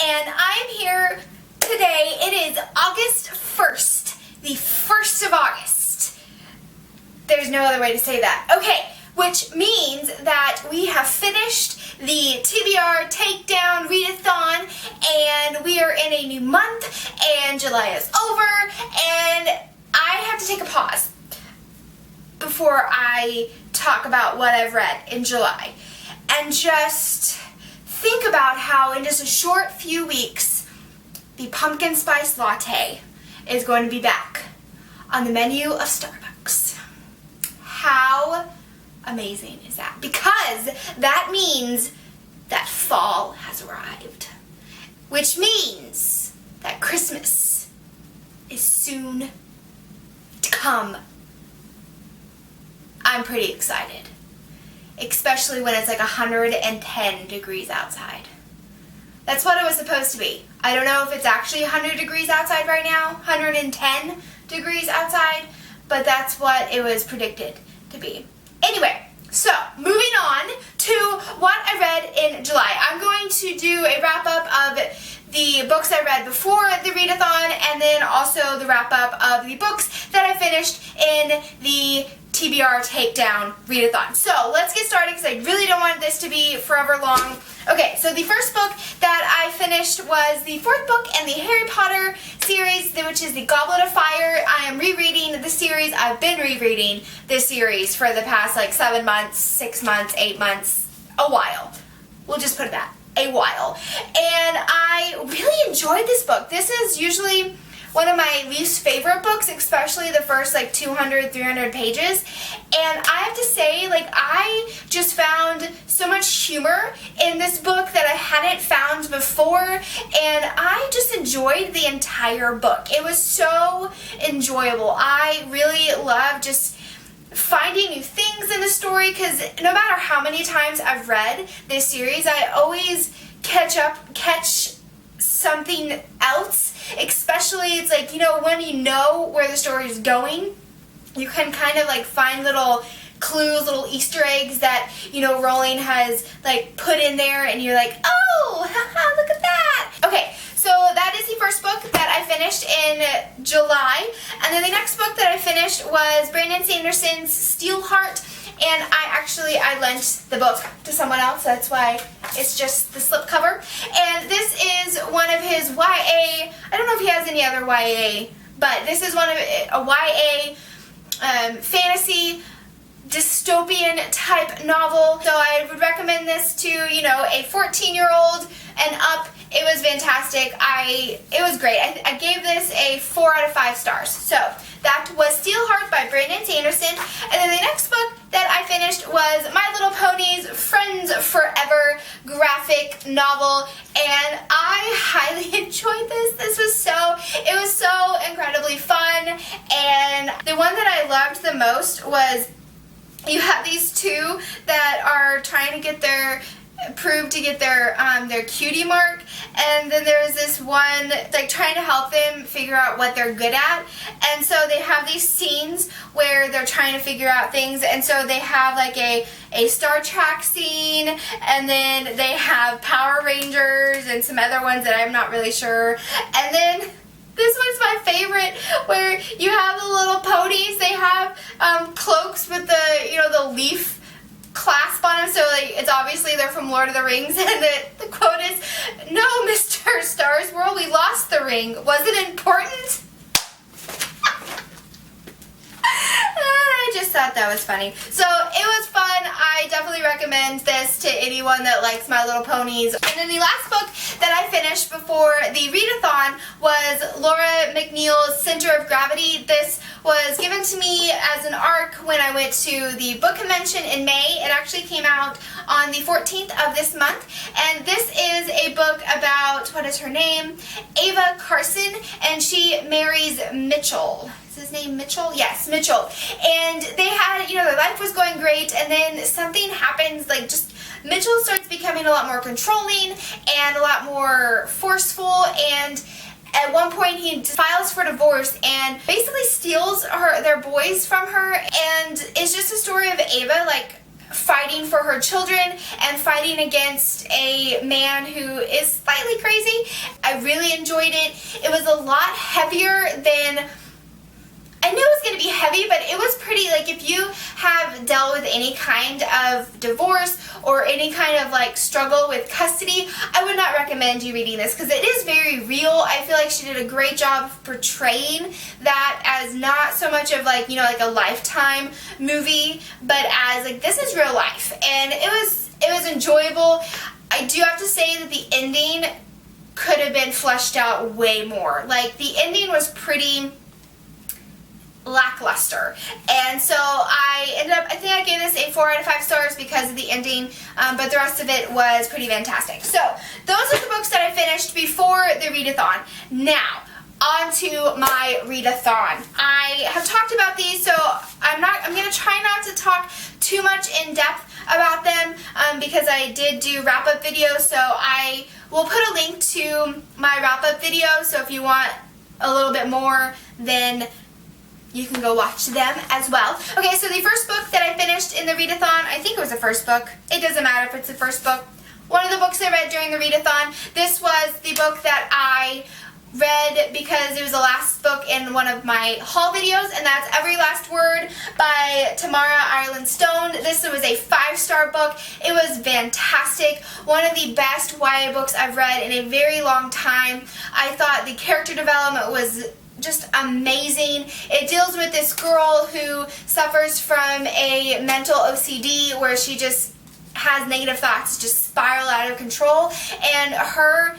and I'm here today. It is August 1st, the 1st of August. There's no other way to say that. Okay, which means that we have finished the TBR Takedown readathon, and we are in a new month, and July is over, and I have to take a pause before I talk about what I've read in July, and just think about how in just a short few weeks, the pumpkin spice latte is going to be back on the menu of Starbucks. How amazing is that? Because that means that fall has arrived, which means that Christmas is soon to come. I'm pretty excited, especially when it's like 110 degrees outside. That's what it was supposed to be. I don't know if it's actually 100 degrees outside right now, 110 degrees outside, but that's what it was predicted to be. Anyway, so moving on to what I read in July. I'm going to do a wrap-up of the books I read before the readathon, and then also the wrap-up of the books that I finished in the TBR Takedown readathon. So let's get started because I really don't want this to be forever long. Okay, so the first book that I finished was the fourth book in the Harry Potter series, which is the Goblet of Fire. I am rereading this series. I've been rereading this series for the past like 7 months, 6 months, 8 months, a while. We'll just put it that, a while. And I really enjoyed this book. This is usually one of my least favorite books, especially the first like 200, 300 pages. And I have to say, like, I just found so much humor in this book that I hadn't found before, and I just enjoyed the entire book. It was so enjoyable. I really love just finding new things in the story, because no matter how many times I've read this series, I always catch something else. Especially, it's like, you know, when you know where the story is going, you can kind of like find little clues, little Easter eggs that, you know, Rowling has like put in there, and you're like, oh, haha, look at that. Okay, so that is the first book that I finished in July, and then the next book that I finished was Brandon Sanderson's Steelheart. And I lent the book to someone else, that's why it's just the slipcover. And this is one of his YA, I don't know if he has any other YA, but this is one of a YA fantasy dystopian type novel. So I would recommend this to, you know, a 14-year-old and up. It was fantastic. It was great. I gave this a 4 out of 5 stars. So that was Steelheart by Brandon Sanderson. And then the next book that I finished was My Little Pony's Friends Forever graphic novel, and I highly enjoyed this. It was so incredibly fun. And the one that I loved the most was, you have these two that are trying to get their cutie mark, and then there's this one like trying to help them figure out what they're good at, and so they have these scenes where they're trying to figure out things, and so they have like a Star Trek scene, and then they have Power Rangers and some other ones that I'm not really sure, and then this one's my favorite, where you have the little ponies. They have cloaks with the, you know, the leaf clasp on them, so like it's obviously they're from Lord of the Rings, and the quote is, "No, Mr. Stars World, we lost the ring. Was it important?" I just thought that was funny. So it was fun. I definitely recommend this to anyone that likes My Little Ponies. And then the last book that I finished before the readathon was Laura McNeil's Center of Gravity. This was given to me as an ARC when I went to the book convention in May. It actually came out on the 14th of this month. And this is a book about, what is her name? Ava Carson, and she marries Mitchell. Is his name Mitchell? Yes, Mitchell. And they had, you know, their life was going great, and then something happens, like just Mitchell starts becoming a lot more controlling and a lot more forceful, and at one point he files for divorce and basically steals their boys from her, and it's just a story of Ava like fighting for her children and fighting against a man who is slightly crazy. I really enjoyed it. It was a lot heavier than, I knew it was going to be heavy, but it was pretty, like, if you have dealt with any kind of divorce or any kind of, like, struggle with custody, I would not recommend you reading this because it is very real. I feel like she did a great job of portraying that as not so much of, like, you know, like a Lifetime movie, but as, like, this is real life. And it was enjoyable. I do have to say that the ending could have been fleshed out way more. Like, the ending was pretty lackluster, and so I ended up, I think I gave this a 4 out of 5 stars because of the ending, but the rest of it was pretty fantastic. So those are the books that I finished before the readathon. Now on to my readathon. I have talked about these, so I'm going to try not to talk too much in depth about them because I did do wrap-up videos, so I will put a link to my wrap-up video, so if you want a little bit more, then you can go watch them as well. Okay, so the first book that I finished in the readathon, I think it was the first book. It doesn't matter if it's the first book. One of the books I read during the readathon. This was the book that I read because it was the last book in one of my haul videos, and that's Every Last Word by Tamara Ireland Stone. This was a 5-star book. It was fantastic. One of the best YA books I've read in a very long time. I thought the character development was just amazing. It deals with this girl who suffers from a mental OCD where she just has negative thoughts just spiral out of control, and her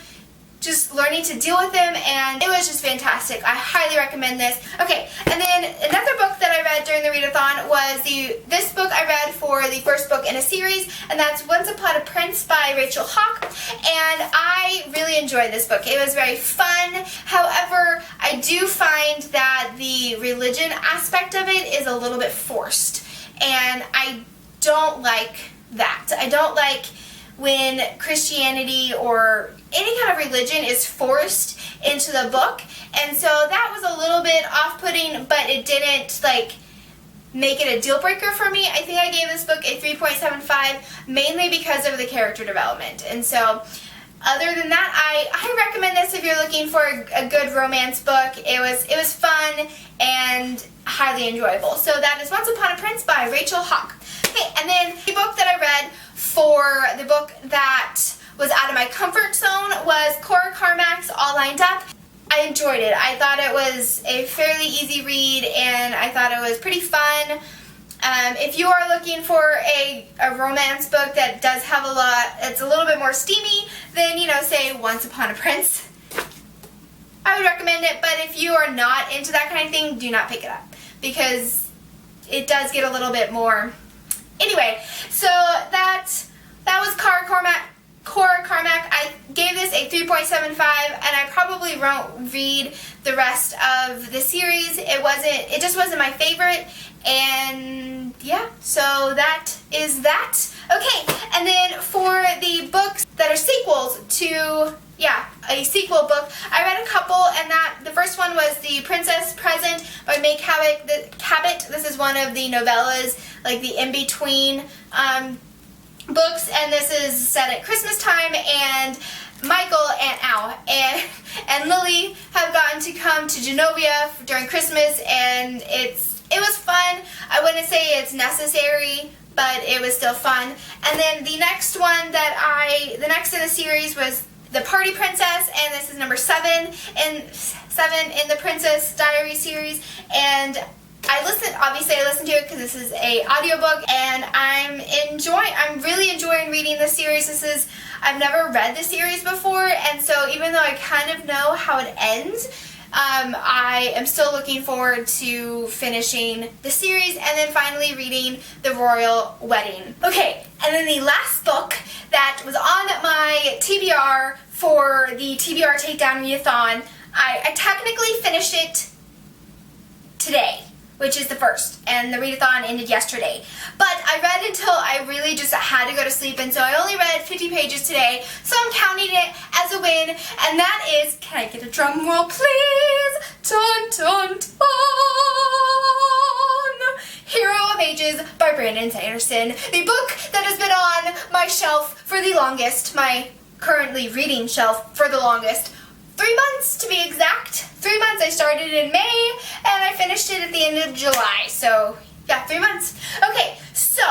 just learning to deal with them, and it was just fantastic. I highly recommend this. Okay, and then another book that I read during the readathon was this book I read for the first book in a series, and that's Once Upon a Prince by Rachel Hawk, and I really enjoyed this book. It was very fun. However, I do find that the religion aspect of it is a little bit forced, and I don't like that. I don't like when Christianity or any kind of religion is forced into the book, and so that was a little bit off-putting, but it didn't like make it a deal breaker for me. I think I gave this book a 3.75 mainly because of the character development, and so other than that, I recommend this if you're looking for a good romance book. It was fun and highly enjoyable. So that is Once Upon a Prince by Rachel Hawk. Okay, and then the book that I read for the book that was out of my comfort zone was Cora Carmack's All Lined Up. I enjoyed it. I thought it was a fairly easy read, and I thought it was pretty fun. If you are looking for a romance book that does have a lot, it's a little bit more steamy than, you know, say Once Upon a Prince, I would recommend it. But if you are not into that kind of thing, do not pick it up because it does get a little bit more. Anyway, so that was Cora Carmack. I gave this a 3.75, and I probably won't read the rest of the series. It just wasn't my favorite, and yeah, so that is that. Okay, and then for the books that are sequels to, a sequel book, I read a couple, and the first one was The Princess Present by May Cabot. This is one of the novellas, like the in-between books, and this is set at Christmas time, and Michael, Aunt Al, and Lily have gotten to come to Genovia during Christmas, and it was fun. I wouldn't say it's necessary, but it was still fun. And then the next one the next in the series was The Party Princess, and this is number 7 in the Princess Diary series, and I listened to it because this is a audiobook, and I'm really enjoying reading this series. I've never read the series before, and so even though I kind of know how it ends, I am still looking forward to finishing the series and then finally reading The Royal Wedding. Okay, and then the last book that was on my TBR for the TBR Takedown readathon, I technically finished it today, which is the first, and the readathon ended yesterday. But I read until I really just had to go to sleep, and so I only read 50 pages today, so I'm counting it as a win, and that is, can I get a drum roll please? Dun dun dun! Hero of Pages by Brandon Sanderson, the book that has been on my shelf for the longest, my currently reading shelf for the longest. 3 months to be exact. 3 months. I started in May and I finished it at the end of July. So yeah, 3 months. Okay, so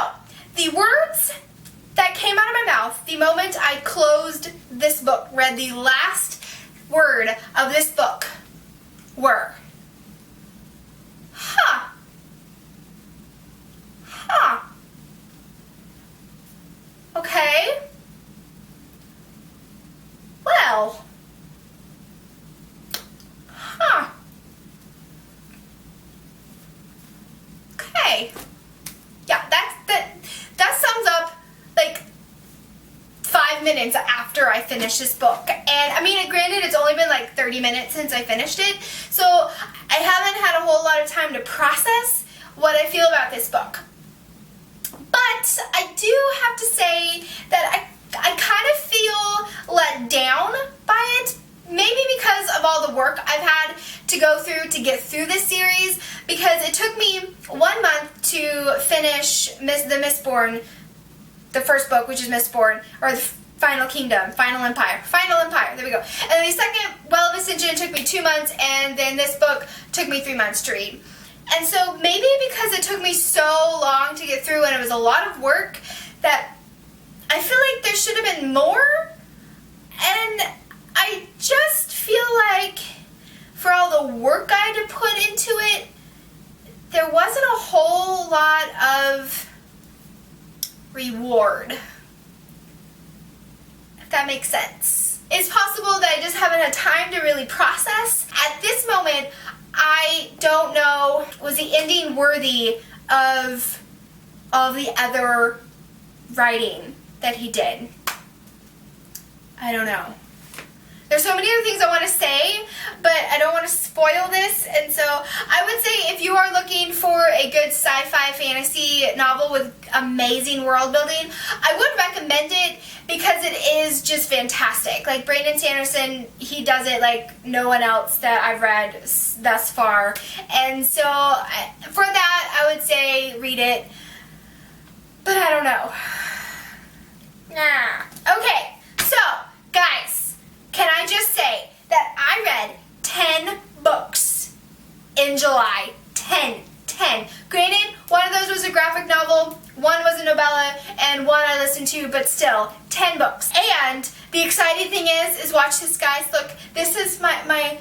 the words that came out of my mouth the moment I closed this book, read the last word of this book, were, huh, huh, okay, well, huh, okay, yeah, that sums up like 5 minutes after I finished this book. And I mean, granted, it's only been like 30 minutes since I finished it, so I haven't had a whole lot of time to process what I feel about this book. But I do have to say that I kind of feel let down by it, maybe because of all the work I've had to go through to get through this series, because it took me 1 month to finish the Mistborn, the first book, which is Mistborn, or the Final Kingdom, Final Empire, there we go. And then the second, Well of Ascension, took me 2 months, and then this book took me 3 months to read. And so maybe because it took me so long to get through and it was a lot of work, that I feel like there should have been more, and I just feel like for all the work I had to put into it, there wasn't a whole lot of reward, if that makes sense. It's possible that I just haven't had time to really process. At this moment, I don't know, was the ending worthy of all the other writing that he did? I don't know. There's so many other things I want to say, but I don't want to spoil this, and so I would say if you are looking for a good sci-fi fantasy novel with amazing world building, I would recommend it because it is just fantastic. Like Brandon Sanderson, he does it like no one else that I've read thus far, and so for that I would say read it, but I don't know. Okay, so guys, can I just say that I read 10 books in July. 10. Granted, one of those was a graphic novel, one was a novella, and one I listened to, but still, 10 books. And the exciting thing is watch this, guys. Look, this is my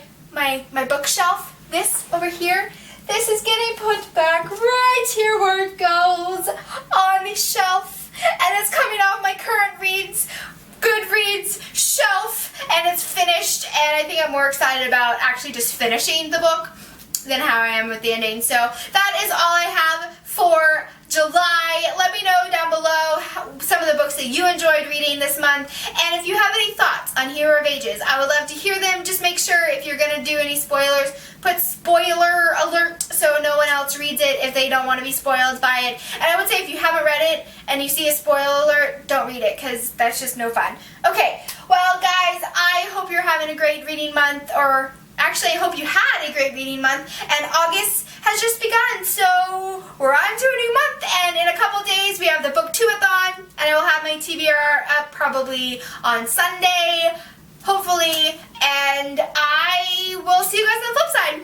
bookshelf. This over here, this is getting put back right here where it goes on the shelf, and it's coming off my current Goodreads shelf, and it's finished, and I think I'm more excited about actually just finishing the book than how I am with the ending. So that is all I have for July. Let me know down below some of the books that you enjoyed reading this month, and if you have any thoughts on Hero of Ages, I would love to hear them. Just make sure if you're going to do any spoilers, put spoiler alert so no one else reads it if they don't want to be spoiled by it. And I would say if you haven't read it and you see a spoiler alert, don't read it, because that's just no fun. Okay, well guys, I hope you're having a great reading month, or actually I hope you had a great reading month, and August has just begun, so we're on to a new month, and in a couple days we have the book 2-a-thon, and I will have my TBR up probably on Sunday, hopefully, and I will see you guys on the flip side.